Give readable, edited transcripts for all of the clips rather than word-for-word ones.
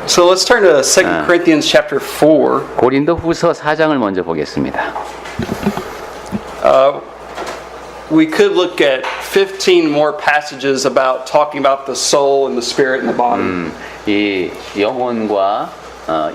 So let's turn to 2 Corinthians chapter 4. 고린도후서 4장을 먼저 보겠습니다. We could look at 15 more passages about talking about the soul and the spirit and the body. 이 영혼과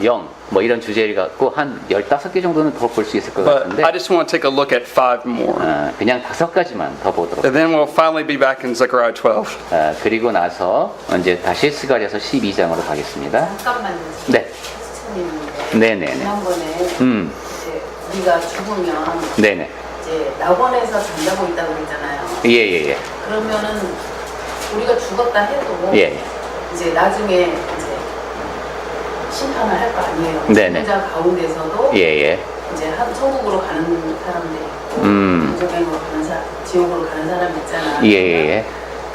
영, 뭐 이런 주제를 갖고 한 15개 정도는 더 볼 수 있을 것 But 같은데 I just want to take a look at 5 more. 그냥 5가지만 더 보도록 And then we'll finally be back in Zechariah 12. 그리고 나서 이제 다시 스가랴서 12장으로 가겠습니다. 잠깐만요. 네. 시스템인데. 네네네. 지난번에 이제 우리가 죽으면 네네. 이제 낙원에서 잠자고 있다고 그랬잖아요. 예예예. 그러면은 우리가 죽었다 해도 예. 이제 나중에 이제 심판을 할 거 아니에요. 네네. 죽은 자 가운데서도 예예. 이제 천국으로 가는 사람들 있고 무적행으로 가는 사람, 지옥으로 가는 사람 있잖아요. 예예예.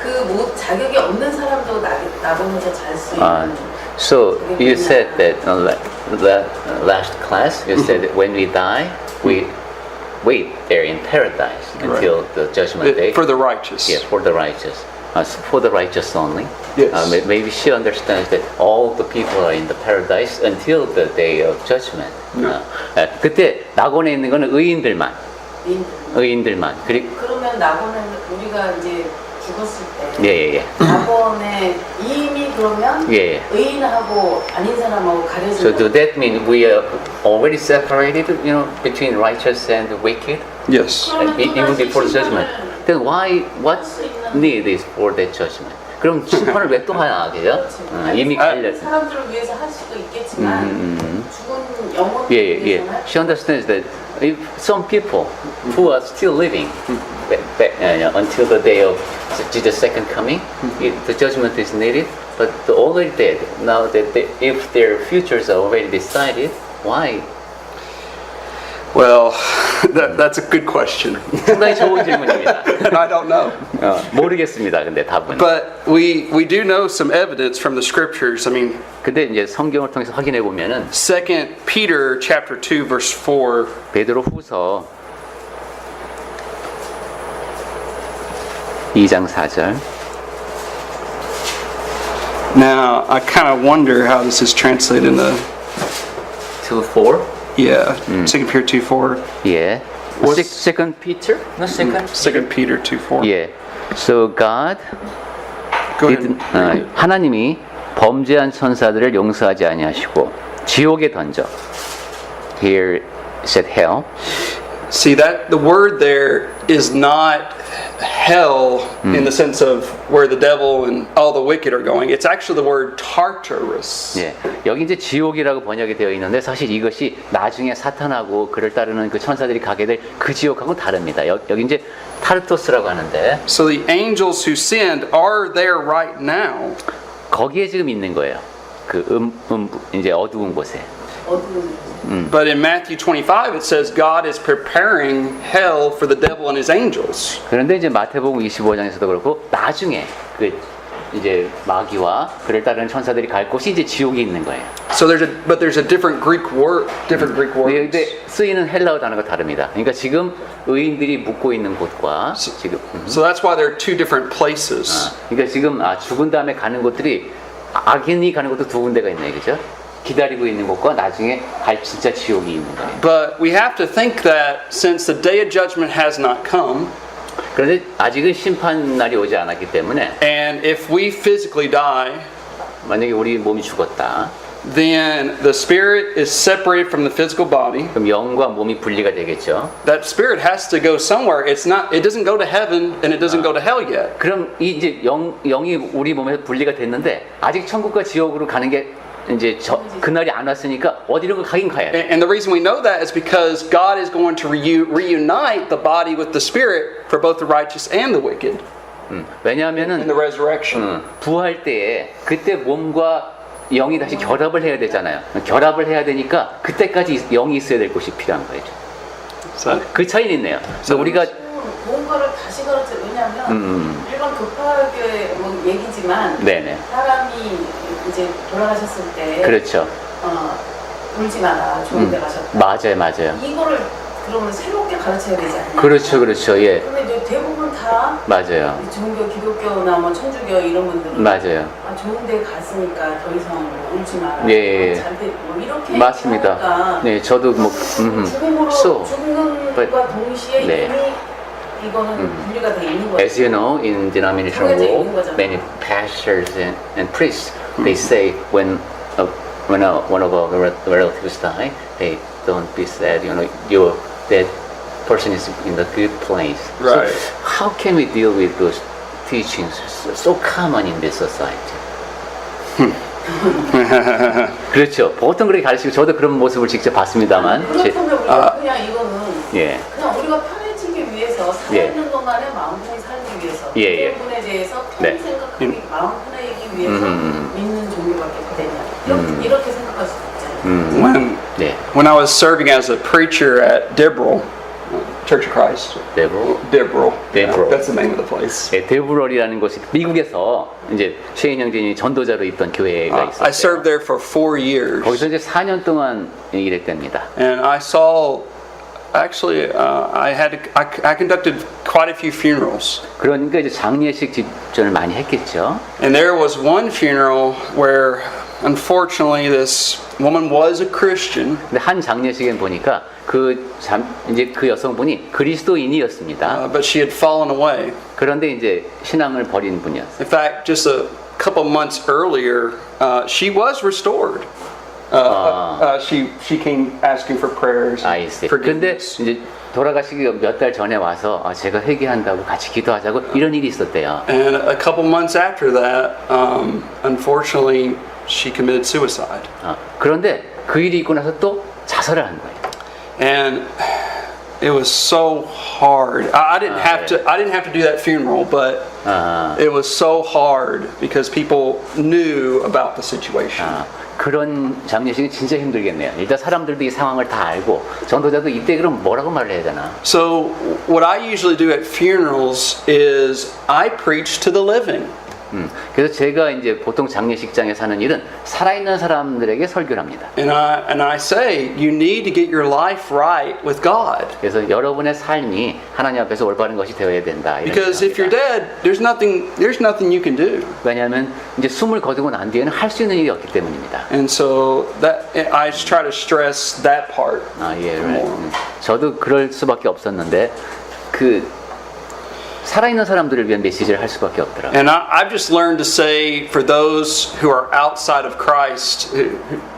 그 자격이 없는 사람도 낙원에서 잘 수 있는. So you said that last class you said that when we die we wait there in paradise until the judgment day. For the righteous. Yeah, for the righteous. For the righteous only. Yes. Maybe she understands that all the people are in the paradise until the day of judgment. 그때 낙원에 있는 거는 의인들만. 의인들만. 그러면 낙원에 우리가 이제 죽었을 때 예예예. 낙원에 이미 그러면 예. 의인하고 아닌 사람하고 가려지는. So do that mean we are already separated, you know, between righteous and wicked, Yes. even before the judgment? Then why? What need is for that judgment? 그럼 심판을 왜 또 하나, 그죠? 이미 갈렸어. 사람들을 위해서 할 수도 있겠지만 죽은 영혼을 예. 위해서는. She understands that if some people who are still living until the day of Jesus' second coming, the judgment is needed. But they're already dead. Now that if their futures are already decided, why? Well, that's a good question. 상당히 좋은 질문입니다. And I don't know. 모르겠습니다. 근데 답은. But we do know some evidence from the scriptures. I mean, 근데 이제 성경을 통해서 확인해 보면은 2 Peter chapter 2 verse 4. 베드로후서 2장 4절. Now, I kind of wonder how this is translated in the 2:4. yeah, 2 Peter 2:4. 예. What's- Second Peter? No, second. 2 Peter 2:4. 예. So God Go did, ahead. 하나님이 범죄한 천사들을 용서하지 아니하시고 지옥에 던져. Here said hell. See that the word there is not hell in the sense of where the devil and all the wicked are going. It's actually the word Tartarus. 예, 여기 이제 지옥이라고 번역이 되어 있는데 사실 이것이 나중에 사탄하고 그를 따르는 그 천사들이 가게 될 그 지옥하고는 다릅니다. 여기 이제 타르토스라고 하는데 So the angels who sinned are there right now. 거기에 지금 있는 거예요. 그 이제 어두운 곳에. 어두운. But in Matthew 25 it says God is preparing hell for the devil and his angels. 그런데 이제 마태복음 25장에서도 그렇고 나중에 그 이제 마귀와 그를 따르는 천사들이 갈 곳이 이제 지옥이 있는 거예요. So there's a different Greek word, 근데 쓰이는 헬라어 단어가 다릅니다. 그러니까 지금 의인들이 묵고 있는 곳과 지금 So that's why there are two different places. 그러니까 지금 죽은 다음에 가는 곳들이 악인이 가는 곳도 두 군데가 있네요, 그죠? 기다리고 있는 곳과 나중에 갈 진짜 지옥이 있는 거예요. But we have to think that since the day of judgment has not come, 그런데 아직은 심판 날이 오지 않았기 때문에 and if we physically die, 만약에 우리 몸이 죽었다, then the spirit is separated from the physical body. 그럼 영과 몸이 분리가 되겠죠. That spirit has to go somewhere. It doesn't go to heaven and it doesn't go to hell yet. 그럼 이제 영이 우리 몸에서 분리가 됐는데 아직 천국과 지옥으로 가는 게 이제 그날이 안 왔으니까 어디로 가긴 가야 돼. And the reason we know that is because God is going to reunite the body with the spirit for both the righteous and the wicked 왜냐하면은 in the resurrection. 부활 때에 그때 몸과 영이 다시 결합을 해야 되잖아요. 결합을 해야 되니까 그때까지 영이 있어야 될 곳이 필요한 거예요. So, 그 차이는 있네요. 그래서 우리가 뭔가를 다시 가르쳐. 왜냐하면 일반 교파교의 뭐 얘기지만 네네. 사람이 이제 돌아가셨을 때 그렇죠. 울지 마라, 좋은 데 가셨다. 맞아요. 이거를 그러면 새롭게 가르쳐야 되지 않냐? 그렇죠, 그렇죠. 예, 근데 이제 대부분 다 맞아요. 종교, 기독교나 뭐 천주교 이런 분들은 맞아요. 아, 좋은데 갔으니까 더 이상 뭐 울지 마라. 예, 예. 뭐 이렇게 맞습니다. 하니까 네, 저도 뭐, 죽음으로 so, 죽는 but- 것과 동시에 네. 이미 이거는 분류가 돼 있는 거죠. as you know, in denominational 정해져 world, 있는 거잖아요. many pastors and priests, they say when one of our relatives die, hey, don't be sad. You know, that person is in a good place. Right. So how can we deal with those teachings so common in this society? 그렇죠. 보통 그렇게 가르치고 저도 그런 모습을 직접 봤습니다만. 그렇다면 우리가 그냥 이거는 예. 그냥 우리가 편해지기 위해서 살아있는 동안에 마음 편히 살기 위해서 예, 예. 그분에 대해서 편히 네. 생각하기 마음 편하기 위해서 믿는 종교밖에 되냐 이렇게 생각할 수 있잖아요. When, 네. when I was serving as a preacher at Dibral, Church of Christ. 데브로. Dibral. Dibral. That's the name of the place. 네, 데브럴이라는 곳이 미국에서 이제 최인 형제님이 전도자로 있던 교회가 I 있었어요. served there for 4 years. 거기서 이제 4년 동안 일했답니다. And I saw, actually, I conducted quite a few funerals. 그러니까 이제 장례식 집전을 많이 했겠죠. And there was one funeral where, unfortunately, this woman was a Christian, 근데 한 장례식에 보니까 이제 그 여성분이 그리스도인이었습니다. but she had fallen away. 그런데 이제 신앙을 버린 분이었어요. In fact, just a couple months earlier, she was restored. She came asking for prayers, 아, 있어요. 근데 forgiveness. 이제 돌아가시기 몇 달 전에 와서 제가 회개한다고 같이 기도하자고 이런 일이 있었대요. And a couple months after that, unfortunately, she committed suicide. 그런데 그 일이 있고 나서 또 자살을 한 거예요. And it was so hard. I didn't have to. I didn't have to do that funeral, but it was so hard because people knew about the situation. 그런 장례식이 진짜 힘들겠네요. 일단 사람들도 이 상황을 다 알고 전도자도 이때 그럼 뭐라고 말을 해야 되나? So what I usually do at funerals is I preach to the living. 그래서 제가 이제 보통 장례식장에서 하는 일은 살아있는 사람들에게 설교를 합니다. And I say you need to get your life right with God. 그래서 여러분의 삶이 하나님 앞에서 올바른 것이 되어야 된다. 이런 Because if you're 얘기합니다. dead, there's nothing you can do. 왜냐하면 이제 숨을 거두고 난 뒤에는 할 수 있는 일이 없기 때문입니다. And so that I just try to stress that part. 예, right. 저도 그럴 수밖에 없었는데 그 살아있는 사람들을 위한 메시지를 할 수밖에 없더라고요. And I've just learned to say for those who are outside of Christ,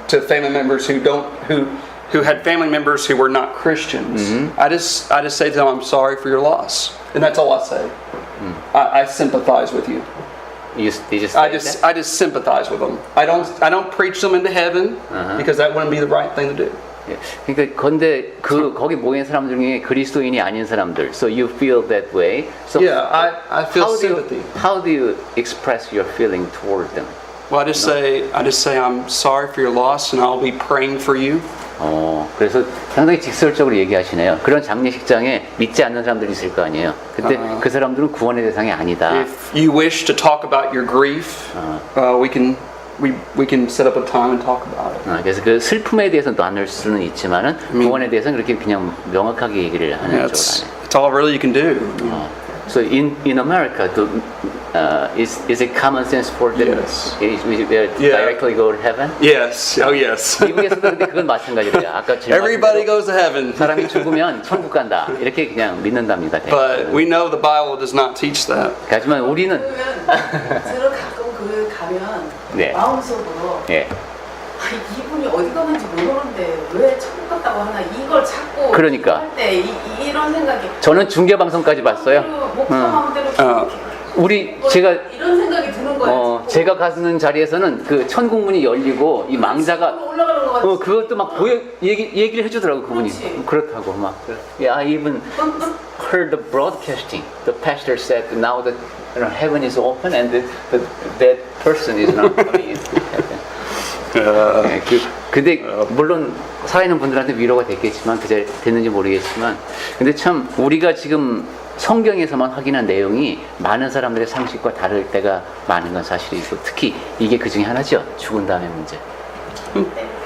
to family members who had family members who were not Christians, I just say to them, I'm sorry for your loss, and that's all I say. I sympathize with you. You just I just sympathize with them. I don't preach them into heaven because that wouldn't be the right thing to do. 예, 그러니까 근데 거기 모인 사람들 중에 그리스도인이 아닌 사람들, so you feel that way. So Yeah, I feel sympathy. How do you express your feeling toward them? Well, I just say I'm sorry for your loss, and I'll be praying for you. 그래서 상당히 직설적으로 얘기하시네요. 그런 장례식장에 믿지 않는 사람들이 있을 거 아니에요. 근데 그 사람들은 구원의 대상이 아니다. If you wish to talk about your grief, we can set up a time and talk about it. 그래서 그 슬픔에 대해서 나눌 수는 있지만은 구원에 대해서는 그렇게 그냥 명확하게 얘기를 하는 Yeah, 쪽으로 하네요. it's all really you can do. So in America, is it common sense for them? Yes. We Yeah. directly go to heaven? Yes. Oh, yes. 미국에서도 근데 그건 마찬가지래요. 아까 Everybody 질문하신 goes to heaven. 대로 사람이 죽으면 천국 간다. 이렇게 그냥 믿는답니다. But we know the Bible does not teach that. 하지만 우리는 그러면 저를 가끔 가면 네. 마음속으로 예. 이분이 어디 가는지 모르는데 왜 천국 갔다고 하나 이걸 찾고 그러니까. 할 때 이런 생각이 저는 중계 방송까지 봤어요. 목사 마음대로 우리 제가 이런 생각이 드는 거예요. 제가 가는 자리에서는 그 천국문이 열리고 이 망자가 올라가는 거 같아. 그것도 막 얘기를 해주더라고 그분이. 그렇지. 그렇다고 막. Yeah, I even heard the broadcasting. The pastor said now that heaven is open and that person is not coming in heaven. 근데 물론 살아있는 분들한테 위로가 됐겠지만 그제 됐는지 모르겠지만 근데 참 우리가 지금 성경에서만 확인한 내용이 많은 사람들의 상식과 다를 때가 많은 건 사실이고 특히 이게 그 중에 하나죠. 죽은 다음의 문제.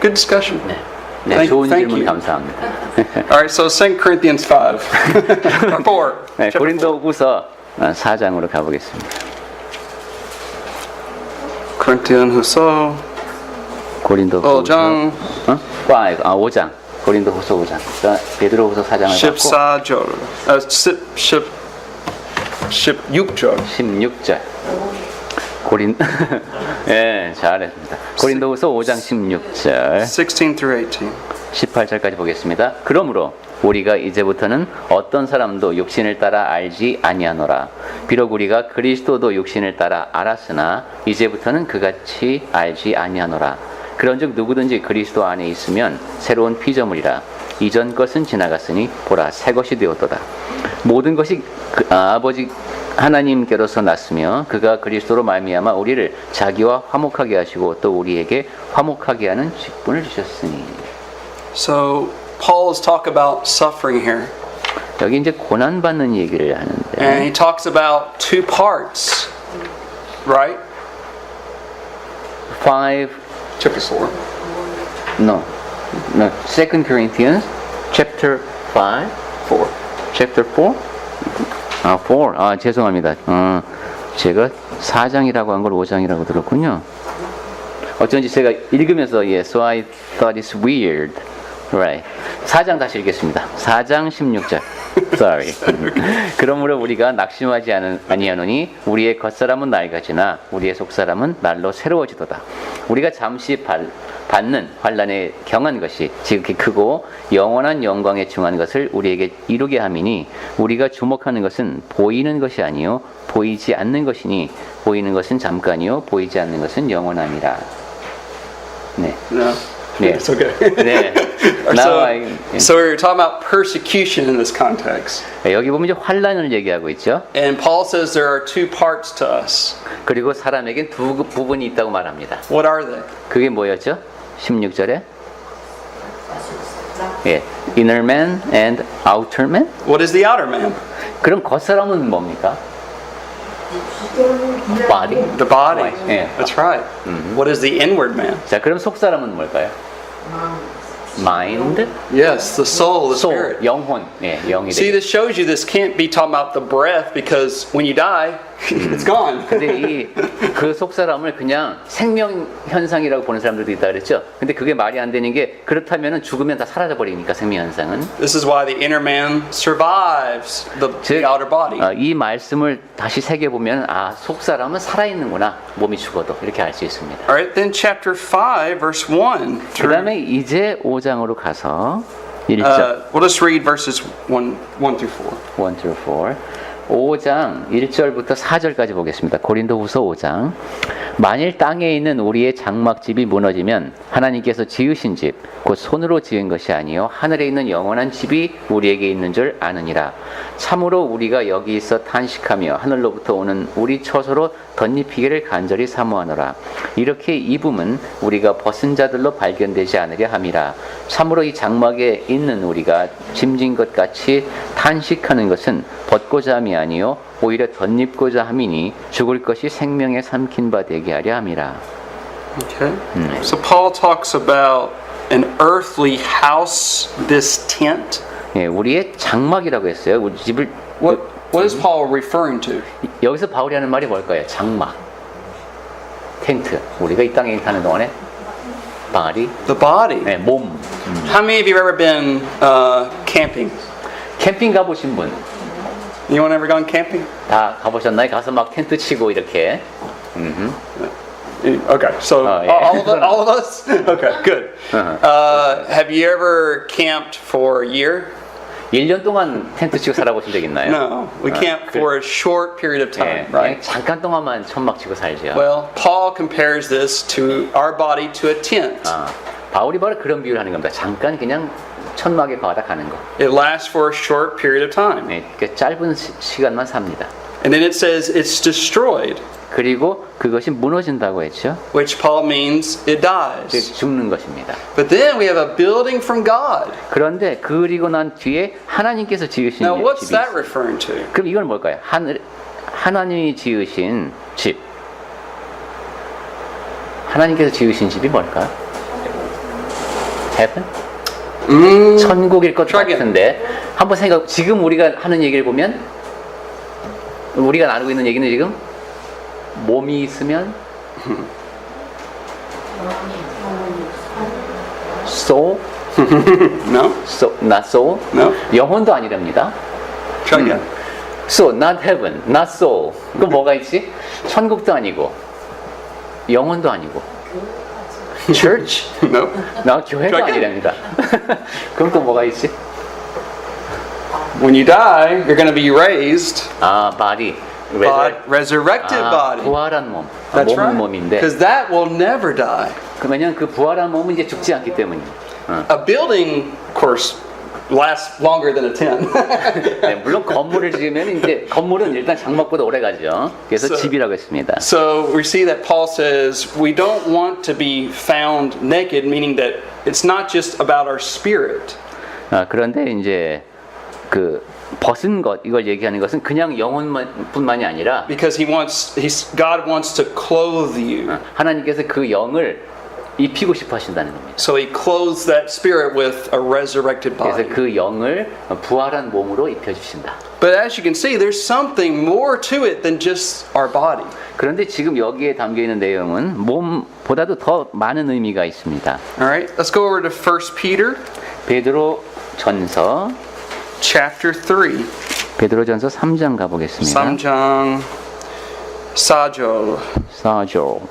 Good discussion. 네. 네, 좋은 thank 질문 you. 감사합니다. All right, so 2 Corinthians 5 or 4. 네, 고린도후서 4장으로 가보겠습니다. Corinthians 고린도후서 5장 5장. 고린도후서 5장. 자, 베드로후서 4장을 받고 14절. 16절. 16절. 예, 잘했습니다. 고린도후서 5장 16절. 16 through 18. 18절까지 보겠습니다. 그러므로 우리가 이제부터는 어떤 사람도 육신을 따라 알지 아니하노라. 비록 우리가 그리스도도 육신을 따라 알았으나 이제부터는 그같이 알지 아니하노라. 그런즉 누구든지 그리스도 안에 있으면 새로운 피조물이라. 이전 것은 지나갔으니 보라 새 것이 되었도다. 모든 것이 아버지 하나님께로서 났으며 그가 그리스도로 말미암아 우리를 자기와 화목하게 하시고 또 우리에게 화목하게 하는 직분을 주셨으니. So Paul is talk about suffering here. 여기 이제 고난 받는 얘기를 And 하는데 he talks about two parts. Right? 5 Chapter 4. No. 2 Corinthians chapter 5 4. chapter 4? 4. 죄송합니다. 제가 4장이라고 한 걸 5장이라고 들었군요. 어쩐지 제가 읽으면서 so I thought it's weird. Right. 4장 다시 읽겠습니다. 4장 16절. Sorry. 그러므로 우리가 낙심하지 아니하노니 우리의 겉사람은 낡아지나 우리의 속사람은 날로 새로워지도다. 우리가 잠시 받는 환난에 경한 것이 지극히 크고 영원한 영광에 중한 것을 우리에게 이루게 함이니 우리가 주목하는 것은 보이는 것이 아니요 보이지 않는 것이니 보이는 것은 잠깐이요 보이지 않는 것은 영원함이라. 네. No. 네. It's okay. 네. So we're talking about persecution in this context. 여기 보면 이제 환난을 얘기하고 있죠. And Paul says there are two parts to us. 그리고 사람에겐 두 부분이 있다고 말합니다. What are they? 그게 뭐였죠? 16절에 예, inner man and outer man. What is the outer man? 그럼 겉사람은 뭡니까? body. The body. 예. That's right. What is the inward man? 자, 그럼 속사람은 뭘까요? mind, Yes, the soul, the soul, spirit. 영혼. 예, 영이 See, 되죠. this shows you this can't be talking about the breath because when you die, it's gone. 근데 이 그 속사람을 그냥 생명 현상이라고 보는 사람들도 있다 그랬죠. 근데 그게 말이 안 되는 게 그렇다면은 죽으면 다 사라져 버리니까 생명 현상은. This is why the inner man survives the 즉, outer body. 이 말씀을 다시 새겨 보면 속사람은 살아 있는구나. 몸이 죽어도 이렇게 알 수 있습니다. All right, then chapter 5, verse 1. 그다음에 이제 5장으로 가서 1절 We'll just read verses 1 through 4. 1 through 4. 5장 1절부터 4절까지 보겠습니다. 고린도후서 5장. 만일 땅에 있는 우리의 장막집이 무너지면 하나님께서 지으신 집, 곧 손으로 지은 것이 아니요 하늘에 있는 영원한 집이 우리에게 있는 줄 아느니라. 참으로 우리가 여기 있어 탄식하며 하늘로부터 오는 우리 처소로 덧입히기를 간절히 사모하노라. 이렇게 입음은 우리가 벗은 자들로 발견되지 않으려 함이라. 참으로 이 장막에 있는 우리가 짐진 것 같이 탄식하는 것은 벗고자 함이 아니요 오히려 덧입고자 함이니 죽을 것이 생명에 삼킨 바 되게 하려 함이라. Okay. So Paul talks about an earthly house, this tent. 예, 우리의 장막이라고 했어요. 우리 집을 What is Paul referring to? 여기서 바울이 하는 말이 뭘까요? 장막, 텐트. 우리가 이 땅에 사는 동안에 body, The body. 네, 몸. How many of you have ever been camping? 캠핑 가보신 분 다 Anyone ever gone camping? 가보셨나요? 가서 막 텐트 치고 이렇게. Okay, so Oh, yeah. all of us? Okay, good. Have you ever camped for a year? 1년 동안 텐트 치고 살아보신 적 있나요? No, we camp for a short period of 예, time, 그냥 right? 잠깐 동안만 천막 치고 살죠. Well, Paul compares this to our body to a tent. 바울이 바로 그런 비유를 하는 겁니다. 잠깐 그냥 천막에 가다 가는 거. It lasts for a short period of time. 네, 그 짧은 시간만 삽니다. And then it says it's destroyed, 그리고 그것이 무너진다고 했죠. which Paul means it dies. 죽는 것입니다. But then we have a building from God. 그런데 그리고 난 뒤에 하나님께서 지으신 Now, what's 집이 that 있어요. referring to? 그럼 이건 뭘까요? 하나님이 지으신 집. 하나님께서 지으신 집이 뭘까요? Heaven? 천국일 것 Try again. 같은데 한번 생각. 지금 우리가 하는 얘기를 보면 우리가 나누고 있는 얘기는 지금 몸이 있으면 soul, No? not soul. No? 영혼도 아니랍니다. Try again. So not heaven, not soul. 그 뭐가 있지? 천국도 아니고 영혼도 아니고 church. No? 나 교회가 Try again. 아니랍니다. 그럼 또 뭐가 있지? When you die, you're going to be raised, 아, body. resurrected body. 부활한 몸. That's 몸은 right. 몸인데. Because that will never die. 그러면 그 부활한 몸은 이제 죽지 않기 때문이에요. A building, of course, lasts longer than a tent. 네, 물론 건물을 지으면 이제 건물은 일단 장막보다 오래 가죠. 그래서 So- 집이라고 했습니다. So we see that Paul says we don't want to be found naked, meaning that it's not just about our spirit. 그런데 이제 그 벗은 것 이걸 얘기하는 것은 그냥 영혼뿐만이 아니라 Because God wants to clothe you. 하나님께서 그 영을 입히고 싶어 하신다는 겁니다. So he clothes that spirit with a resurrected 그래서 body. 그 영을 부활한 몸으로 입혀 주신다. But as you can see, there's something more to it than just our body. 그런데 지금 여기에 담겨 있는 내용은 몸보다도 더 많은 의미가 있습니다. All right, let's go over to 1 Peter 베드로 전서 chapter 3. 베드로전서 3장 가보겠습니다. 3장 4절. 4절.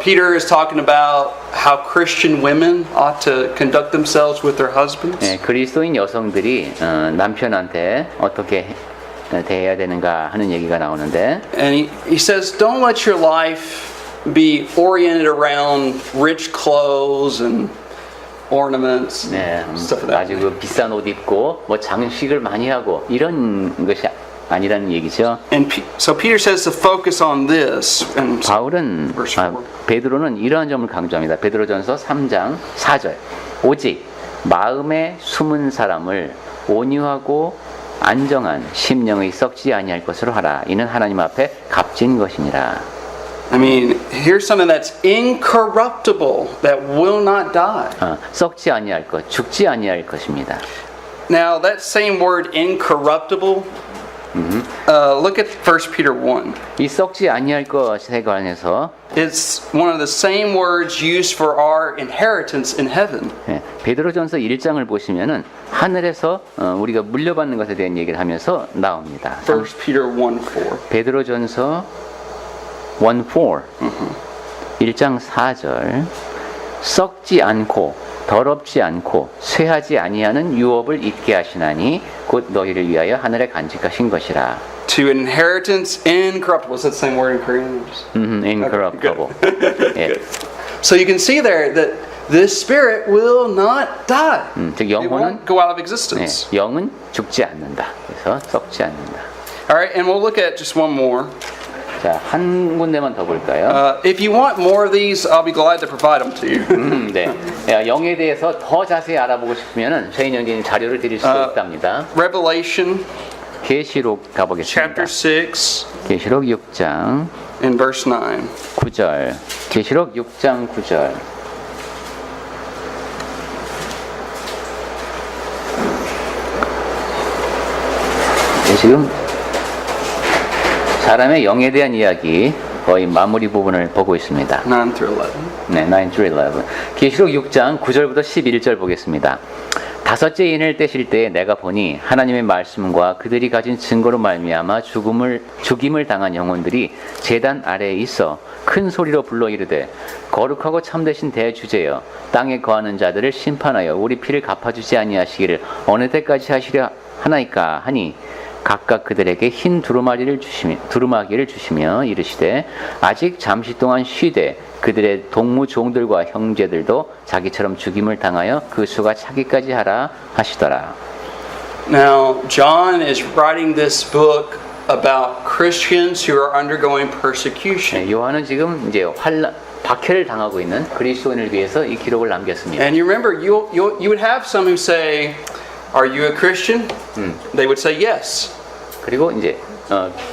Peter is talking about how Christian women ought to conduct themselves with their husbands. 네, 그리스도인 여성들이 남편한테 어떻게 대해야 되는가 하는 얘기가 나오는데 And he says, don't let your life be oriented around rich clothes and ornaments and 네, stuff of that. 아주 그 비싼 옷 입고 뭐 장식을 많이 하고 이런 것이 아니라는 얘기죠. So Peter says to focus on this. And 바울은 Verse 4. 베드로는 이러한 점을 강조합니다. 베드로전서 3장 4절. 오직 마음에 숨은 사람을 온유하고 안정한 심령의 썩지 아니할 것으로 하라. 이는 하나님 앞에 값진 것이니라. I mean, here's something that's incorruptible, that will not die. 썩지 아니할 것, 죽지 아니할 것입니다. Now, that same word incorruptible, look at 1 Peter 1. 이 썩지 아니할 것에 관해서 It's one of the same words used for our inheritance in heaven. 베드로전서 1장을 보시면은 하늘에서 우리가 물려받는 것에 대한 얘기를 하면서 나옵니다. 1 Peter 1:4. 베드로전서 1:4 1장 4절 썩지 않고 더럽지 않고 쇠하지 아니하는 유업을 잊게 하시나니 곧 너희를 위하여 하늘에 간직하신 것이라. To inheritance incorruptible. Is that the same word in Korean? incorruptible. 예. So you can see there that this spirit will not die. 즉 It 영혼은 won't go out of 예, existence. 영은 죽지 않는다. 그래서 썩지 않는다. All right, and we'll look at just one more. 자, 한 군데만 더 볼까요? If you want more of these, I'll be glad to provide them to you. 네. 영에 대해서 더 자세히 알아보고 싶으면은 최인 형제님 자료를 드릴 수 있답니다. Revelation 계시록 가보겠습니다. chapter 6 계시록 6장 and verse 9. 9절. 계시록 6장 9절. 네, 지금 사람의 영에 대한 이야기 거의 마무리 부분을 보고 있습니다. 9 through 11. 네, 9-11. 계시록 6장 9절부터 11절 보겠습니다. 다섯째 인을 떼실 때에 내가 보니 하나님의 말씀과 그들이 가진 증거로 말미암아 죽임을 당한 영혼들이 제단 아래에 있어 큰 소리로 불러 이르되 거룩하고 참되신 대주제여 땅에 거하는 자들을 심판하여 우리 피를 갚아주지 아니하시기를 어느 때까지 하시려 하나이까 하니 각각 그들에게 흰 두루마기를 주시며 이르시되 아직 잠시 동안 쉬되 그들의 동무 종들과 형제들도 자기처럼 죽임을 당하여 그 수가 차기까지 하라 하시더라. Now, John is writing this book about Christians who are undergoing persecution. 네, 요한은 지금 이제 박해를 당하고 있는 그리스도인을 위해서 이 기록을 남겼습니다. And you remember, you would have some who say, "Are you a Christian?" They would say yes. 그리고 이제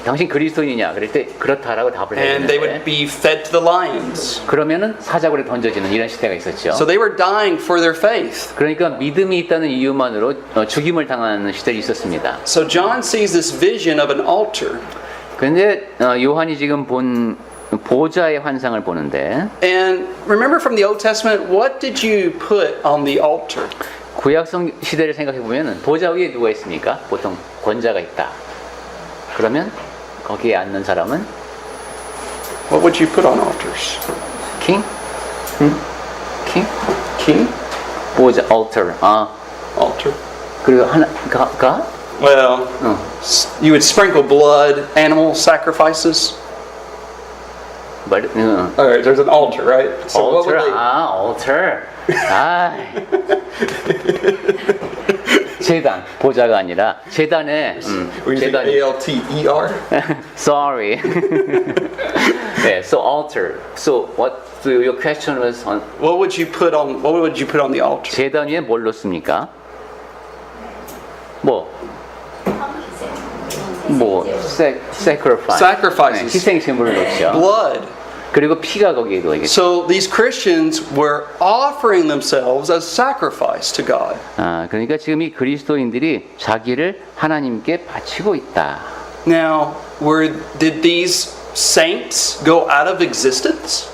당신 그리스도인이냐? 그럴 때 그렇다라고 답을 And they would 해주는데 be fed to the lions. 그러면은 사자굴에 던져지는 이런 시대가 있었죠. So they were dying for their faith. 그러니까 믿음이 있다는 이유만으로 죽임을 당하는 시절이 있었습니다. So John sees this vision of an altar. 그런데 요한이 지금 본 보좌의 환상을 보는데 And remember from the Old Testament, what did you put on the altar? 구약성 시대를 생각해 보면 보좌 위에 누가 있습니까? 보통 권자가 있다. 그러면 거기에 앉는 사람은 What would you put on altars? king? king? King? 보좌 altar. Altar. 그리고 하나 가? Well, you would sprinkle blood, animal sacrifices. 말 All right, there's an altar, right? So what would altar. they- altar. 제단 보좌가 아니라 제단에 Or you think 제단 A-L-T-E-R? sorry. yeah, so altar. So what your question was on What would you put on the altar? 제단 위에 뭘 놓습니까? sacrifice. Sacrifices. 네, 희생제물을 놓죠. Blood. 그리고 피가 거기에 놓이겠죠. So these Christians were offering themselves as sacrifice to God. 그러니까 지금 이 그리스도인들이 자기를 하나님께 바치고 있다. Now, did these saints go out of existence?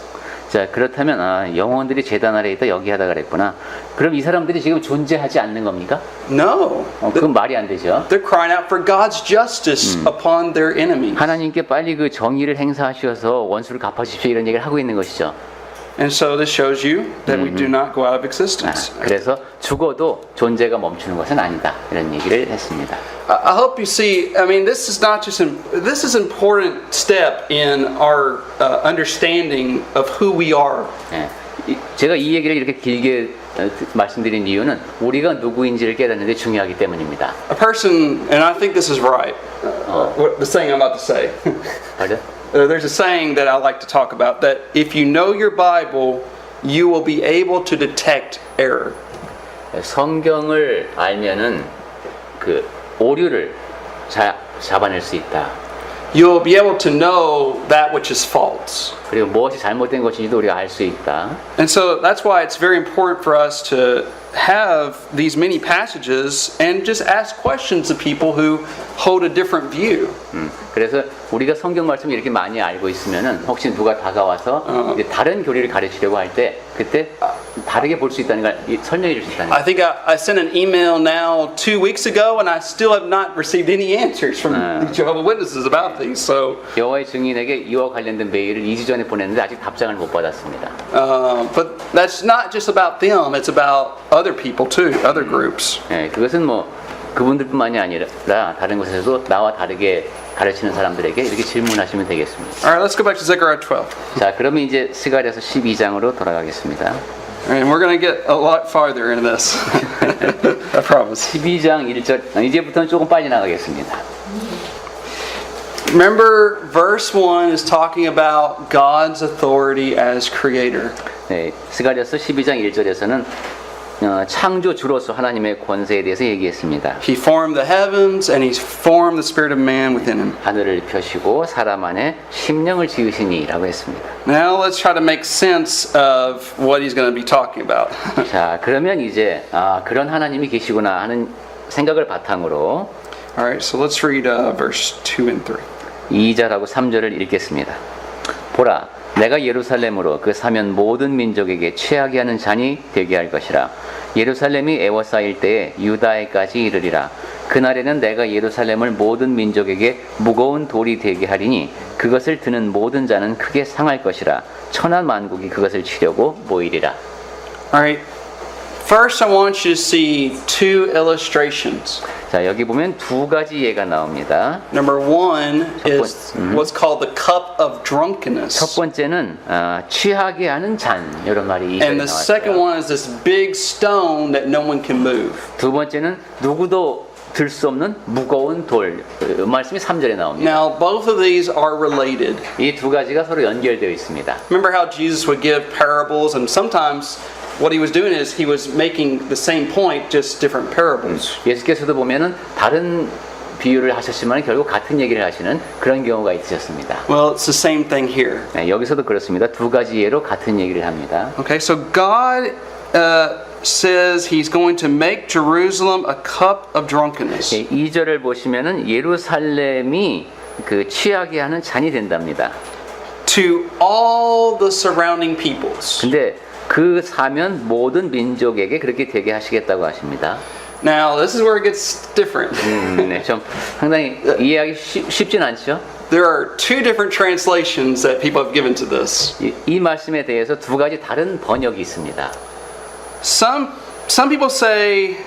자, 그렇다면 영혼들이 제단 아래에 있다 여기 하다 그랬구나. 그럼 이 사람들이 지금 존재하지 않는 겁니까? No. 그건 말이 안 되죠. They're crying out for God's justice upon their enemies. 하나님께 빨리 그 정의를 행사하셔서 원수를 갚아주십시오 이런 얘기를 하고 있는 것이죠. And so this shows you that we do not go out of existence. 그래서 죽어도 존재가 멈추는 것은 아니다 이런 얘기를 했습니다. I hope you see, I mean, this is not just, this is an important step in our understanding of who we are. 예, 제가 이 얘기를 이렇게 길게 말씀드린 이유는 우리가 누구인지를 깨닫는 데 중요하기 때문입니다. A person, and I think this is right, the saying I'm about to say. 맞아? There's a saying that I like to talk about that if you know your Bible, you will be able to detect error. 성경을 알면은 그 오류를 잡아낼 수 있다. You'll be able to know that which is false. 그리고 무엇이 잘못된 것인지도 우리가 알 수 있다. And so that's why it's very important for us to have these many passages and just ask questions to people who hold a different view. 그래서 우리가 성경 말씀을 이렇게 많이 알고 있으면은 혹시 누가 다가와서 이제 다른 교리를 가르치려고 할 때 그때 다르게 볼 수 있다는 걸 설명해 줄 수 있다는 I 거예요. think I sent an email now 2 weeks ago, and I still have not received any answers from the Jehovah's Witnesses about these. So, 여호와의 증인에게 이와 관련된 메일을 2주 전에 보냈는데 아직 답장을 못 받았습니다. but that's not just about them; it's about other people too, other groups. 예, 그것은 뭐 그분들뿐만이 아니라 다른 곳에서도 나와 다르게 가르치는 사람들에게 이렇게 질문하시면 되겠습니다. All right, let's go back to Zechariah 12, 자, 그러면 이제 스가랴서 12장으로 돌아가겠습니다. and we're going to get a lot farther into this. I promise. 12장 1절 이제부터는 조금 빨리 나가겠습니다. Remember, verse 1 is talking about God's authority as creator. 네, 스가랴서 12장 1절에서는 창조주로서 하나님의 권세에 대해서 얘기했습니다. He formed the heavens, and He formed the spirit of man within him. 하늘을 펴시고 사람 안에 심령을 지으시니라고 했습니다. Now let's try to make sense of what He's going to be talking about. 자, 그러면 이제 그런 하나님이 계시구나 하는 생각을 바탕으로 All right, so let's read verse 2 and 3. 2절하고 3절을 읽겠습니다. 보라, 내가 예루살렘으로 그 사면 모든 민족에게 취하게 하는 잔이 되게 할 것이라. 예루살렘이 애워싸일 때에 유다에까지 이르리라. 그날에는 내가 예루살렘을 모든 민족에게 무거운 돌이 되게 하리니 그것을 드는 모든 자는 크게 상할 것이라. 천하 만국이 그것을 치려고 모이리라. All right, first I want you to see two illustrations. 자, 여기 보면 두 가지 예가 나옵니다. Number one is what's called the cup of drunkenness. 첫 번째는 취하게 하는 잔 이런 말이 이 절에 And the second 나왔어요. one is this big stone that no one can move. 두 번째는 누구도 들 수 없는 무거운 돌. 말씀이 3절에 나옵니다. Now, both of these are related. 이 두 가지가 서로 연결되어 있습니다. Remember how Jesus would give parables, and sometimes what he was doing is he was making the same point, just different parables. 예수께서도 보면은 다른 비유를 하셨지만 결국 같은 얘기를 하시는 그런 경우가 있으셨습니다. Well, it's the same thing here. 네, 여기서도 그렇습니다. 두 가지 예로 같은 얘기를 합니다. Okay, so God says He's going to make Jerusalem a cup of drunkenness. 2절을 보시면은 예루살렘이 그 취하게 하는 잔이 된답니다. To all the surrounding peoples. 근데 그 사면 모든 민족에게 그렇게 되게 하시겠다고 하십니다. Now, this is where it gets different. 네, 좀 상당히 이해하기 쉽진 않죠? There are two different translations that people have given to this. 이 말씀에 대해서 두 가지 다른 번역이 있습니다. Some people say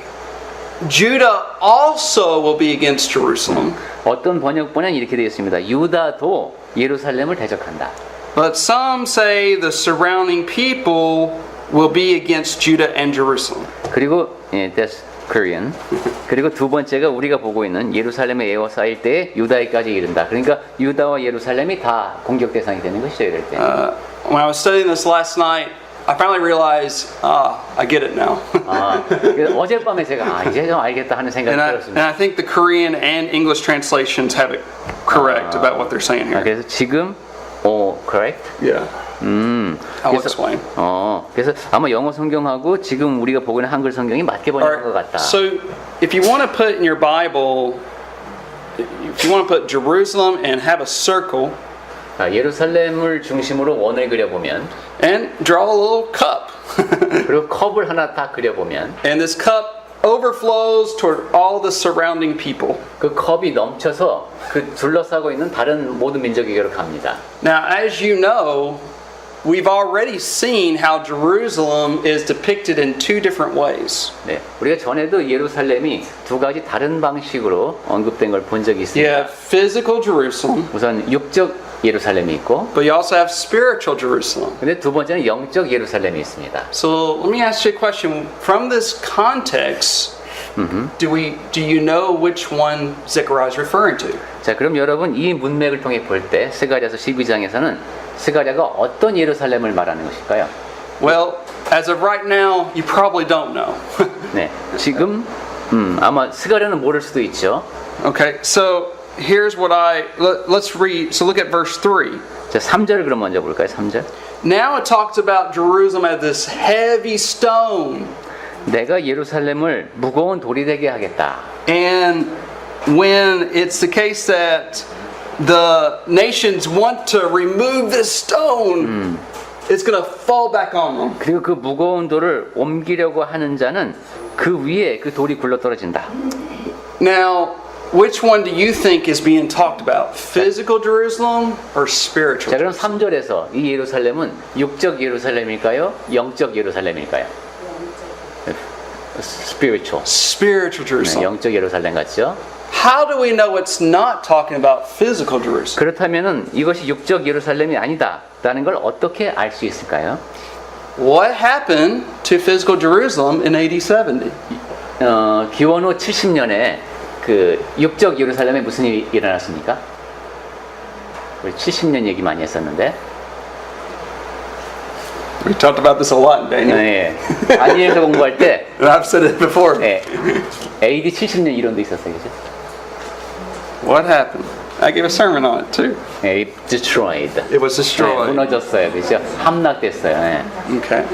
Judah also will be against Jerusalem. 어떤 번역본은 이렇게 되어 있습니다. 유다도 예루살렘을 대적한다. But some say the surrounding people will be against Judah and Jerusalem. 그리고 that's Korean. 그리고 두 번째가 우리가 보고 있는 예루살렘에 에워싸일 때에 유다에까지 이른다. 그러니까 유다와 예루살렘이 다 공격 대상이 되는 것이죠. 이럴 때. When I was studying this last night, I finally realized, I get it now. 어젯밤에 제가 이제 좀 알겠다 하는 생각이 and 들었습니다. I think the Korean and English translations have it correct about what they're saying here. 그래서 지금 correct? Yeah. I'll explain. 그래서 아마 영어 성경하고 지금 우리가 보고 있는 한글 성경이 맞게 번역한 것 같다. So if you want to put in your Bible, if you want to put Jerusalem and have a circle, 예루살렘을 중심으로 원을 그려보면 and draw a little cup. 그리고 컵을 하나 딱 그려보면 And this cup overflows toward all the surrounding people. 그 컵이 넘쳐서 그 둘러싸고 있는 다른 모든 민족에게로 갑니다. Now, as you know, we've already seen how Jerusalem is depicted in two different ways. 네, 우리가 전에도 예루살렘이 두 가지 다른 방식으로 언급된 걸 본 적이 You 있습니다. have physical Jerusalem, 우선 육적 예루살렘이 있고, but you also have spiritual Jerusalem. 근데 두 번째는 영적 예루살렘이 있습니다. So let me ask you a question. From this context, do you know which one Zechariah is referring to? 자, 그럼 여러분 이 문맥을 통해 볼 때 스가랴서 12장에서는 스가랴가 어떤 예루살렘을 말하는 것일까요? Well, as of right now, you probably don't know. 네, 지금 아마 스가랴는 모를 수도 있죠. Okay, so here's what let's read. So look at verse 3. 자, 3절 그럼 먼저 볼까요? 3절. Now it talks about Jerusalem as this heavy stone. 내가 예루살렘을 무거운 돌이 되게 하겠다. And when it's the case that the nations want to remove this stone, it's going to fall back on them. 그리고 그 무거운 돌을 옮기려고 하는 자는 그 위에 그 돌이 굴러떨어진다. Now, which one do you think is being talked about? Physical Jerusalem or spiritual? 자, 그럼 3절에서 이 예루살렘은 육적 예루살렘일까요? 영적 예루살렘일까요? Spiritual. Spiritual 네, Jerusalem. 영적 예루살렘 같죠? How do we know it's not talking about physical Jerusalem? 그렇다면은 이것이 육적 예루살렘이 아니다라는 걸 어떻게 알 수 있을까요? What happened to physical Jerusalem in AD 70? 기원 후 70년에 그 육적 예루살렘에 무슨 일이 일어났습니까? 우리 70년 얘기 많이 했었는데. We talked about this a lot, Daniel. 네. 다니엘서 공부할 때 And I've said it before. 네. AD 70년 이론도 있었어요. 그죠? What happened? I gave a sermon on it too. 네, destroyed. It was 네, destroyed. 무너졌어요. 그죠? 함락됐어요. 네. Okay.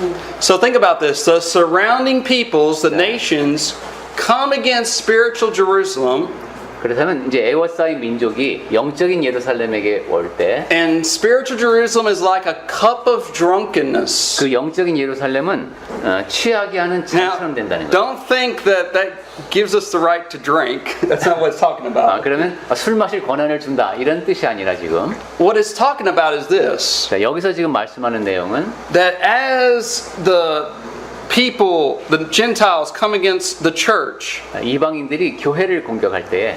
So think about this. The surrounding peoples, the nations, come against spiritual Jerusalem. 그렇다면 이제 에워싸인 민족이 영적인 예루살렘에게 올 때 And spiritual Jerusalem is like a cup of drunkenness. 그 영적인 예루살렘은 취하게 하는 잔처럼 된다는 거예요. Don't think that gives us the right to drink. That's not what it's talking about. 그러면 술 마실 권한을 준다 이런 뜻이 아니라 지금 What it's talking about is this. 자, 여기서 지금 말씀하는 내용은 That as the people, the Gentiles come against the church, 이방인들이 교회를 공격할 때에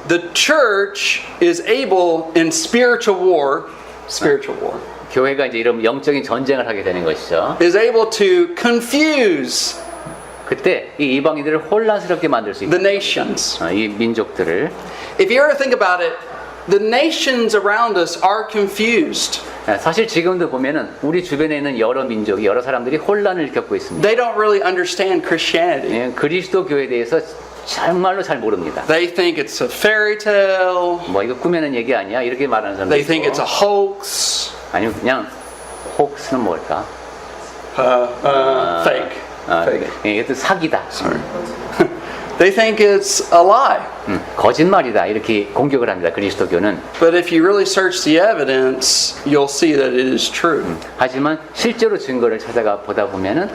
the church is able in spiritual war, 교회가 이제 이런 영적인 전쟁을 하게 되는 것이죠. is able to confuse 그때 이 이방인들을 혼란스럽게 만들 수 있다. the nations. 이 민족들을 If you ever think about it, the nations around us are confused. 사실 지금도 보면은 우리 주변에 있는 여러 민족이 여러 사람들이 혼란을 겪고 있습니다. They don't really understand Christianity. 그리스도 교회에 대해서 정말로 잘 모릅니다. They think it's a fairy tale. 뭐 이거 꾸며낸 얘기 아니야? 이렇게 말하는 사람도 They think 있고. it's a hoax. 아니면 그냥 호크스는 뭘까? Fake. Fake. 이것도 사기다. They think it's a lie. 거짓말이다. 이렇게 공격을 합니다. 그리스도교는. But if you really search the evidence, you'll see that it is true. 하지만 실제로 증거를 찾아가 보다 보면은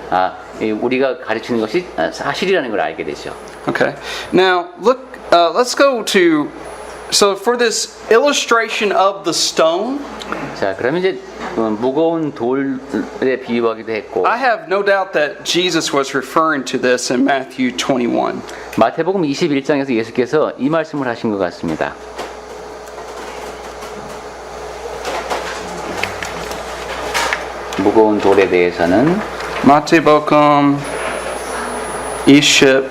우리가 가르치는 것이 사실이라는 걸 알게 되죠. Okay. Now, look, let's go to, so for this illustration of the stone, 자, 그러면 이제 무거운 돌에 비유하기도 했고 I have no doubt that Jesus was referring to this in Matthew 21. 마태복음 21장에서 예수께서 이 말씀을 하신 것 같습니다. 무거운 돌에 대해서는 마태복음 21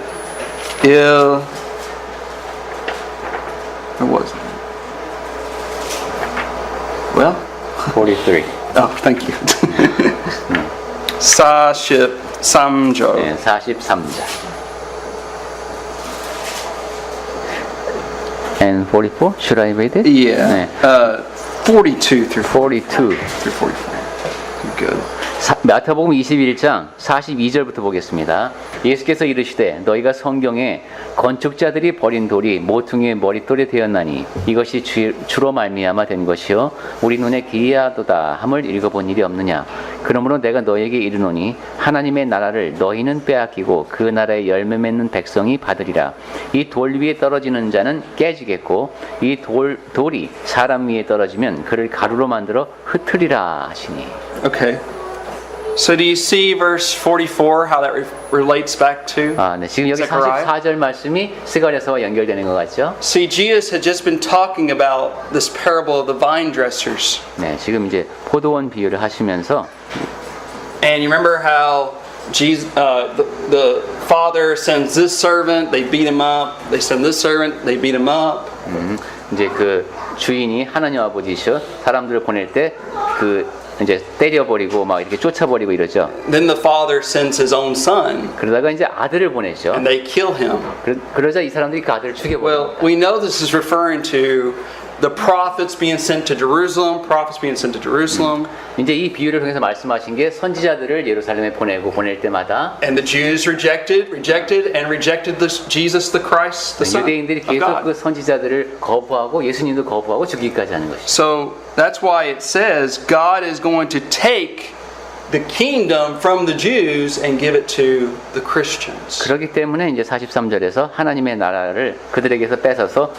Where was it? Well, 43. oh, thank you. 43절. 네, 43장. And 44? Should I read it? Yeah. 네, 42 through 42. through 44. Good. 마태복음 21장 42절부터 보겠습니다. 예수께서 이르시되 너희가 성경에 건축자들이 버린 돌이 모퉁이의 머릿돌이 되었나니 이것이 주로 말미암아 된 것이요 우리 눈에 기이하도다 함을 읽어본 일이 없느냐. 그러므로 내가 너희에게 이르노니 하나님의 나라를 너희는 빼앗기고 그 나라의 열매 맺는 백성이 받으리라. 이 돌 위에 떨어지는 자는 깨지겠고 이 돌이 사람 위에 떨어지면 그를 가루로 만들어 흩으리라 하시니. Okay. So do you see verse 44, how that relates back to 아, 네. 지금 여기 Zechariah? 44절 말씀이 스가랴서와 연결되는 것 같죠? See, Jesus had just been talking about this parable of the vine dressers. 네, 지금 이제 포도원 비유를 하시면서 And you remember how Jesus, the father sends this servant, they beat him up. They send this servant, they beat him up. 이제 그 주인이 하나님 아버지셔 사람들을 보낼 때 그 이제 때려버리고 막 이렇게 쫓아버리고 이러죠. Then the father sends his own son, 그러다가 이제 아들을 보내죠. and they kill him. 그러자 이 사람들이 그 아들을 죽여버려요. Well, we know this is referring to the prophets being sent to Jerusalem, prophets being sent to Jerusalem, 이제 이 비유를 통해서 말씀하신 게 선지자들을 예루살렘에 보낼 때마다 and the Jews rejected this Jesus the Christ, the Son 유대인들이 of 계속 God. 그 선지자들을 거부하고 예수님도 거부하고 죽이기까지 하는 것이죠. So that's why it says God is going to take the kingdom from the Jews and give it to the Christians. 그렇기 때문에 이제 43절에서 하나님의 나라를 그들에게서 뺏어서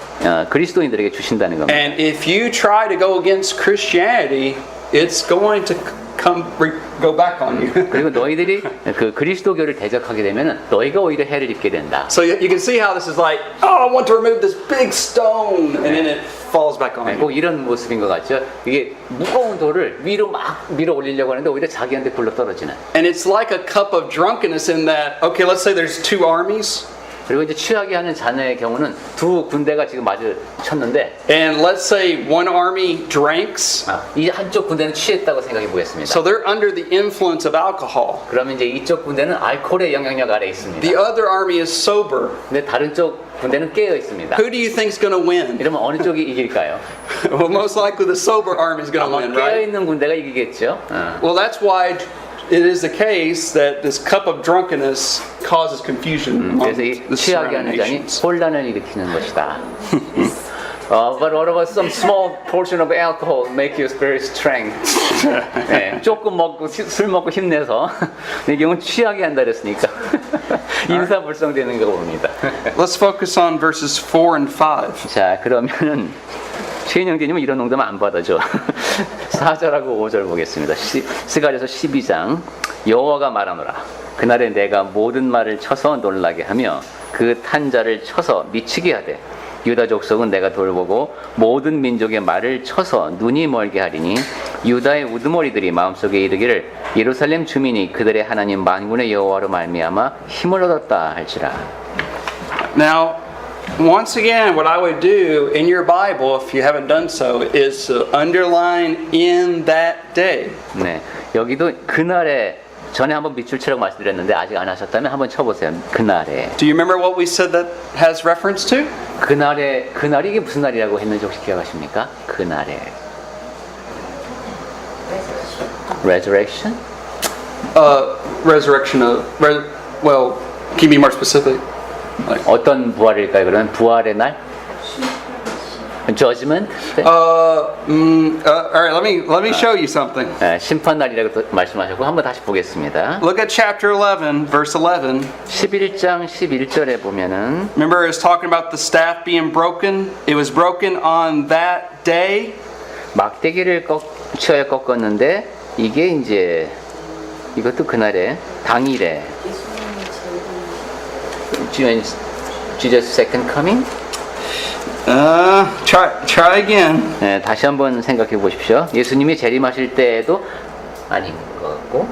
그리스도인들에게 주신다는 겁니다. And if you try to go against Christianity, it's going to go back on you. 그리고 너희들이 그 그리스도교를 대적하게 되면은 너희가 오히려 해를 입게 된다. So you can see how this is like, oh, I want to remove this big stone, and then it falls back on you. 꼭 이런 모습인 것 같죠. 이게 무거운 돌을 위로 막 밀어 올리려고 하는데 오히려 자기한테 굴러 떨어지는. And it's like a cup of drunkenness in that, okay, let's say there's two armies. 그리고 이제 취하게 하는 자녀의 경우는 두 군대가 지금 마주쳤는데 And let's say one army drinks, 이 한쪽 군대는 취했다고 생각해 보겠습니다. so they're under the influence of alcohol. 그러면 이제 이쪽 군대는 알코올의 영향력 아래 있습니다. The other army is sober. 근데 다른 쪽 군대는 깨어 있습니다. Who do you think's going to win? 이러면 어느 쪽이 이길까요? Well, most likely the sober army is going to 아마 win, 깨어 right? 있는 군대가 이기겠죠. Well, that's why it is the case that this cup of drunkenness causes confusion among 그래서 이 the 취하게 surrounding 하는 자니 nations. 혼란을 일으키는 것이다. But what about some small portion of alcohol make you very strong? 네, 조금 먹고 술 먹고 힘내서 이 경우는 취하게 한다 그랬으니까 인사불성되는 거 봅니다. Let's focus on verses 4 and 5. 자, 그러면은 최인 형제님은 이런 농담 안 받아줘. 4절하고 5절 보겠습니다. 스가랴서 12장 여호와가 말하노라. 그날에 내가 모든 말을 쳐서 놀라게 하며 그 탄자를 쳐서 미치게 하되 유다 족속은 내가 돌보고 모든 민족의 말을 쳐서 눈이 멀게 하리니 유다의 우두머리들이 마음속에 이르기를 예루살렘 주민이 그들의 하나님 만군의 여호와로 말미암아 힘을 얻었다 할지라. Now, once again, what I would do in your Bible, if you haven't done so, is to underline in that day. 네, 여기도 그날에 전에 한번 밑줄 치라고 말씀드렸는데 아직 안 하셨다면 한번 쳐보세요. 그날에. Do you remember what we said that has reference to? 그날이 이게 무슨 날이라고 했는지 혹시 기억하십니까? 그날에. Resurrection? Resurrection of. Well, can you be more specific? Like, 어떤 부활일까요? 그러면 부활의 날? Judgment? all right. Let me show you something. 심판 날이라고 또 말씀하셨고 한번 다시 보겠습니다. Look at chapter 11, verse 11. 11장 11절에 보면은 Remember, it's talking about the staff being broken. It was broken on that day. 막대기를 쳐야 꺾었는데 이게 이제 이것도 그날에 당일에 Jesus second coming? Try again. 네, 다시 한번 생각해 보십시오. 예수님이 재림하실 때에도 아닌 것 같고,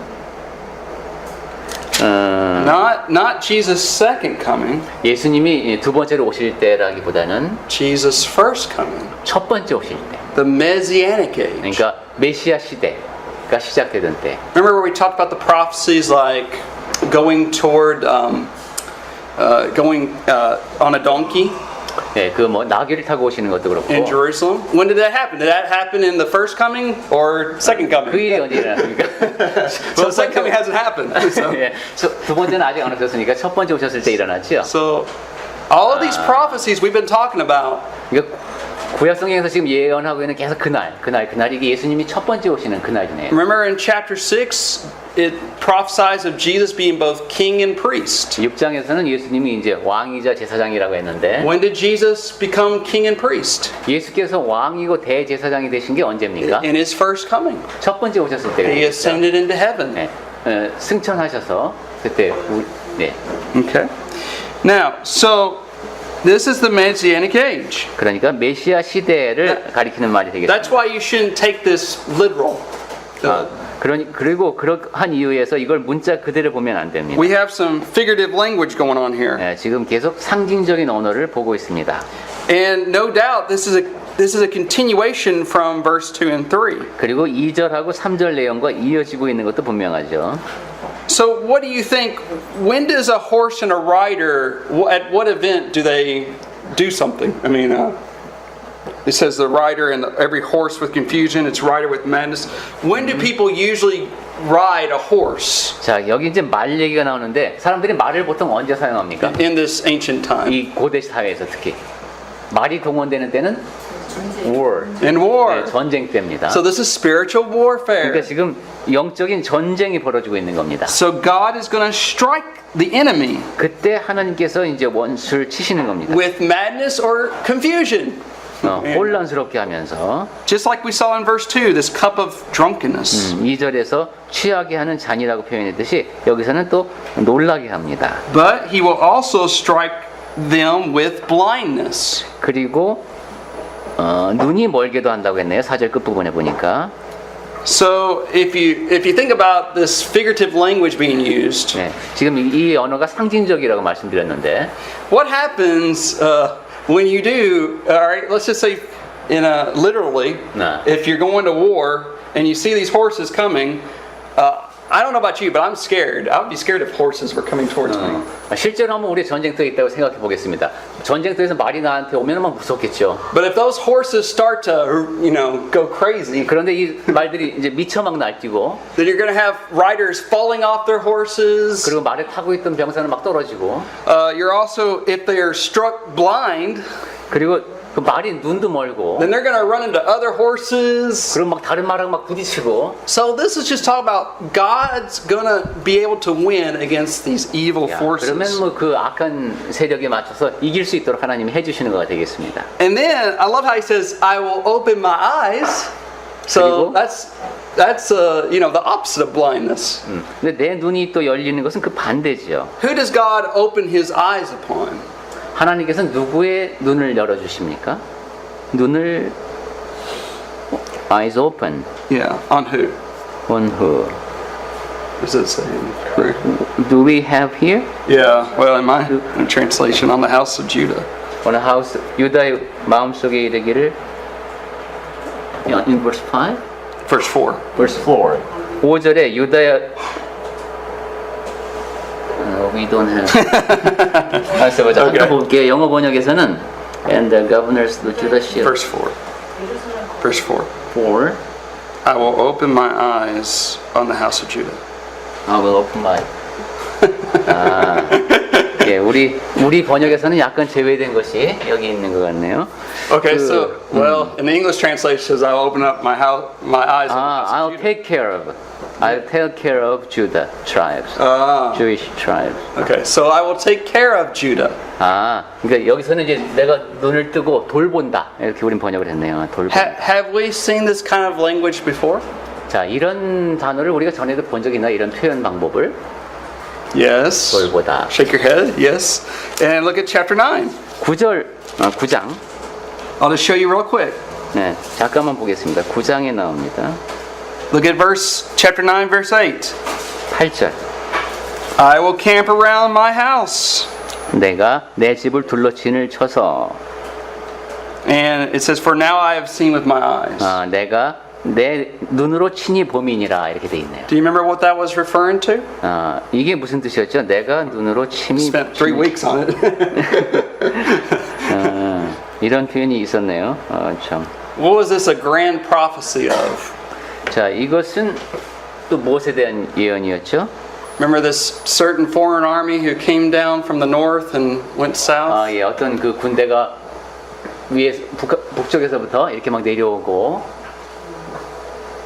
Not Jesus' second coming. 예수님이 두 번째로 오실 때라기보다는 Jesus' first coming. 첫 번째 오실 때, The Messianic age. 그러니까 메시아 시대가 시작되던 때. Remember where we talked about the prophecies like going toward, going on a donkey 네, 그 뭐 나귀를 타고 오시는 것도 그렇고. in Jerusalem? When did that happen? Did that happen in the first coming or second 그 coming? 일이 언제 일어났습니까? So the second coming hasn't happened. So, 예, 두 번째는 아직 안 오셨으니까 첫 번째 오셨을 때 일어났죠. so all of these prophecies we've been talking about, 그러니까 구약 성경에서 지금 예언하고 있는 계속 그날 이게 예수님이 첫 번째 오시는 그날이네요. remember in chapter 6, it prophesies of Jesus being both king and priest. 6장에서는 예수님이 이제 왕이자 제사장이라고 했는데 When did Jesus become king and priest? 예수께서 왕이고 대제사장이 되신 게 언제입니까? In his first coming. 첫 번째 오셨을 때 He 그랬죠. ascended into heaven. 네, 승천하셔서 그때 네. Okay. Now, so this is the Messianic age. 그러니까 메시아 시대를 가리키는 말이 되겠습니다. That's why you shouldn't take this literal. 그리고 그러한 이유에서 이걸 문자 그대로 보면 안 됩니다. We have some figurative language going on here. 네, 지금 계속 상징적인 언어를 보고 있습니다. And no doubt this is a continuation from verse 2 and 3. 그리고 2절하고 3절 내용과 이어지고 있는 것도 분명하죠. So what do you think, when does a horse and a rider, at what event do they do something? I mean, it says the rider and every horse with confusion, it's rider with madness. When do people usually ride a horse 자, 여기 이제 말 얘기가 나오는데 사람들이 말을 보통 언제 사용합니까? in this ancient time? 이 고대 사회에서 특히 말이 동원되는 때는 war, In war. 네, 전쟁 때입니다. So this is spiritual 그러니까 warfare. 지금 영적인 전쟁이 벌어지고 있는 겁니다. So God is going to strike the enemy 그때 하나님께서 이제 원수를 치시는 겁니다. with madness or confusion. 혼란스럽게 하면서 Just like we saw in verse 2, this cup of drunkenness. 2절에서 취하게 하는 잔이라고 표현했듯이 여기서는 또 놀라게 합니다. But he will also strike them with blindness. 그리고 눈이 멀게도 한다고 했네요. 4절 끝부분에 보니까. So if you think about this figurative language being used, 네, 지금 이 언어가 상징적이라고 말씀드렸는데 what happens when you do? All right, let's just say, literally, Nah. if you're going to war and you see these horses coming, I don't know about you, but I'm scared. I would be scared if horses were coming towards me. 실제로 한번 우리 전쟁터에 있다고 생각해 보겠습니다. 전쟁터에서 말이 나한테 오면 막 무섭겠죠. But if those horses start to, go crazy, 그런데 이 말들이 이제 미쳐 막 날뛰고 then you're going to have riders falling off their horses. 그리고 말을 타고 있던 병사는 막 떨어지고 You're also, if they are struck blind, 그리고 그 말이 눈도 멀고 then they're going to run into other horses. 그리고 막 다른 말하고 막 부딪히고 So this is just talking about God's going to be able to win against these evil 야, forces. 그러면 뭐 그 악한 세력에 맞춰서 이길 수 있도록 하나님이 해주시는 거가 되겠습니다. And then I love how he says, "I will open my eyes." So 그리고? that's the opposite of blindness. 근데 내 눈이 또 열리는 것은 그 반대지요. Who does God open his eyes upon? 하나님께서 누구의 눈을 열어주십니까? 눈을 eyes open Yeah, on who? on who? What does it say? Do we have here? Yeah, well, in my translation, on the house of Judah. on a house 유다의 마음속에 이르기를 in verse 5? Verse 4. verse 4 5절에 유다의 we don't have. 알았어, 보자. Okay. 한번 볼게요. 영어 번역에서는 and the governors of Judah shall. Verse 4. Verse 4. 4. I will open my eyes on the house of Judah. I will open my. 아, 예, 우리 번역에서는 약간 제외된 것이 여기 있는 것 같네요. Okay, so well, in the English translation it says I will open up my eyes on the house I'll of Judah. take care of. I'll take care of Judah tribes, Jewish tribes. Okay, so I will take care of Judah. 아, 그러니까 여기서는 이제 내가 눈을 뜨고 돌본다 이렇게 우린 번역을 했네요. 돌본다. Have we seen this kind of language before? 자, 이런 단어를 우리가 전에도 본 적이 있나? 이런 표현 방법을 Yes. 돌보다. Shake your head. Yes. And look at chapter 9. 9장. I'll just show you real quick. 네, 잠깐만 보겠습니다. 9장에 나옵니다. Look at chapter 9, verse 8. 8절. I will camp around my house. 내가 내 집을 둘러 진을 쳐서 And it says, For now I have seen with my eyes. 내가 내 눈으로 친히 범인이라 이렇게 돼 있네요. Do you remember what that was referring to? 이게 무슨 뜻이었죠? 내가 눈으로 Spent 3 weeks on it. 이런 표현이 있었네요. 참. What was this a grand prophecy of? 자, 이것은 또 무엇에 대한 예언이었죠? Remember this certain foreign army who came down from the north and went south? 예, 어떤 그 군대가 위에 북쪽에서부터 이렇게 막 내려오고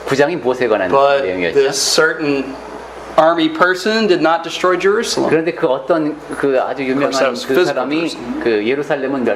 9장이 무엇에 관한 But 내용이었죠? this certain army person did not destroy Jerusalem. 그런데 그 어떤 그 아주 유명한 Of course, that was 그 사람이 physical 그 예루살렘은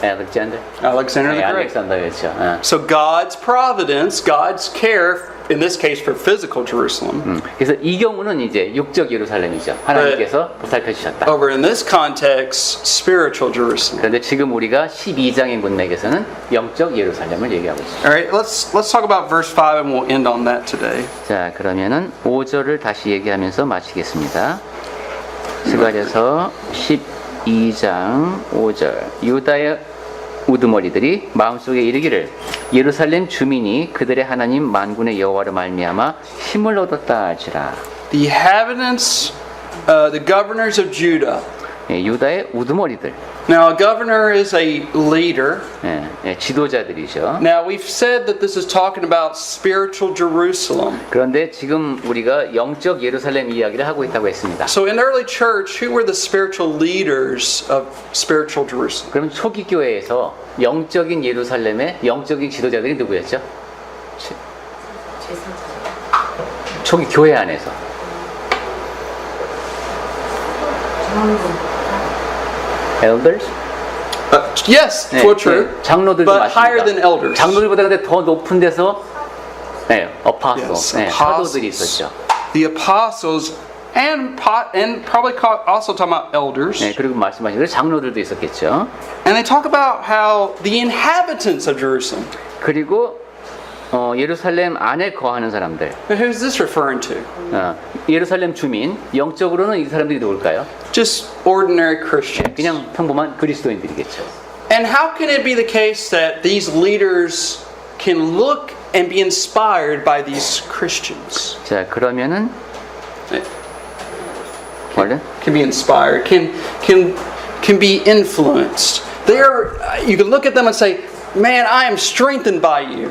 알렉산더 Alexander the Great. 알렉산더였죠. So God's providence, God's care, in this case for physical Jerusalem, 그래서 이 경우는 이제 육적 예루살렘이죠. 하나님께서 보살펴 주셨다. over in this context, spiritual Jerusalem. 그런데 지금 우리가 12장의 문맥에서는 영적 예루살렘을 얘기하고 있습니다. All right, let's talk about verse 5 and we'll end on that today. 자, 그러면은 5절을 다시 얘기하면서 마치겠습니다. 스가랴서 12장 5절. 유다의 우두머리들이 마음속에 이르기를 예루살렘 주민이 그들의 하나님 만군의 여호와로 말미암아 힘을 얻었다 할지라. The inhabitants, the governors of Judah. 유다의 우두머리들. Now, a governor is a leader. 지도자들이죠. Now, we've said that this is talking about spiritual Jerusalem. 그런데 지금 우리가 영적 예루살렘 이야기를 하고 있다고 했습니다. So, in the early church, who were the spiritual leaders of spiritual Jerusalem? 그럼 초기 교회에서 영적인 예루살렘의 영적인 지도자들이 누구였죠? 초기 교회 안에서. Elders? Yes, true. 장로들도 But higher than 맞습니다. elders. 장로들보다 근데 더 높은 데서 apostle, Yes, 사도들이 apostles. 있었죠. The apostles and probably also talking about elders. 그리고 말씀하신 대로 장로들도 있었겠죠. And they talk about how the inhabitants of Jerusalem. 그리고 예루살렘 안에 거하는 사람들. Who's this referring to? 예루살렘 주민. 영적으로는 이 사람들이 누굴까요? Just ordinary Christians. 그냥 평범한 그리스도인들이겠죠. And how can it be the case that these leaders can look and be inspired by these Christians? 자, 그러면은 원래 Can be inspired, can be influenced. You can look at them and say, "Man, I am strengthened by you."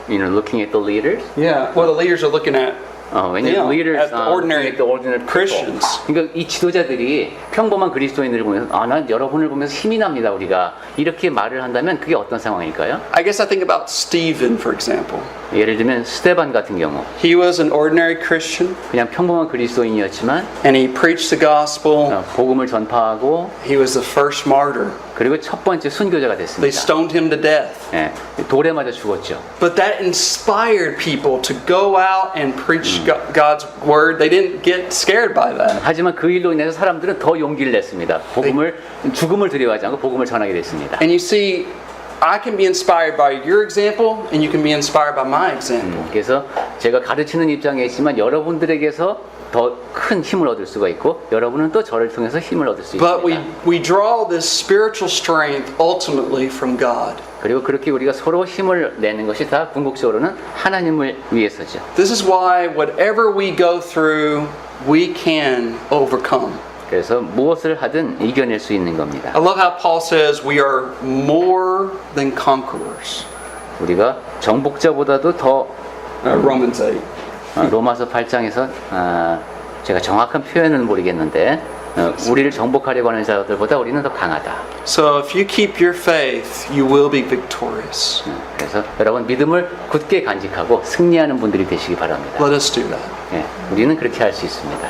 looking at the leaders. Yeah. Well, the leaders are looking at when the leaders as the ordinary the ordinary Christians. 그러니까 이 지도자들이 평범한 그리스도인들을 보면서 난 여러분을 보면서 힘이 납니다. 우리가 이렇게 말을 한다면 그게 어떤 상황일까요? I guess I think about Stephen, for example. 예를 들면 스데반 같은 경우 He was an ordinary Christian, 그냥 평범한 그리스도인이었지만 and he preached the gospel. 복음을 전파하고 He was the first martyr. 그리고 첫 번째 순교자가 They 됐습니다. stoned him to death. 돌에 맞아 죽었죠. But that inspired people to go out and preach God's word. They didn't get scared by that. 하지만 그 일로 인해서 사람들은 더 용기를 냈습니다. 죽음을 두려워하지 않고 복음을 전하게 됐습니다. And you see, I can be inspired by your example, and you can be inspired by my example. 그래서 제가 가르치는 입장에 있지만 여러분들에게서 더 큰 힘을 얻을 수가 있고 여러분은 또 저를 통해서 힘을 얻을 수 But 있습니다. we draw this spiritual strength ultimately from God. 그리고 그렇게 우리가 서로 힘을 내는 것이 다 궁극적으로는 하나님을 위해서죠. This is why whatever we go through we can overcome. 그래서 무엇을 하든 이겨낼 수 있는 겁니다. I love how Paul says we are more than conquerors. 우리가 정복자보다도 더 Romans 8. 로마서 8장에서 제가 정확한 표현은 모르겠는데 우리를 정복하려고 하는 자들보다 우리는 더 강하다. So if you keep your faith, you will be victorious. 그래서 여러분 믿음을 굳게 간직하고 승리하는 분들이 되시기 바랍니다. Let us do that. 예, 우리는 그렇게 할 수 있습니다.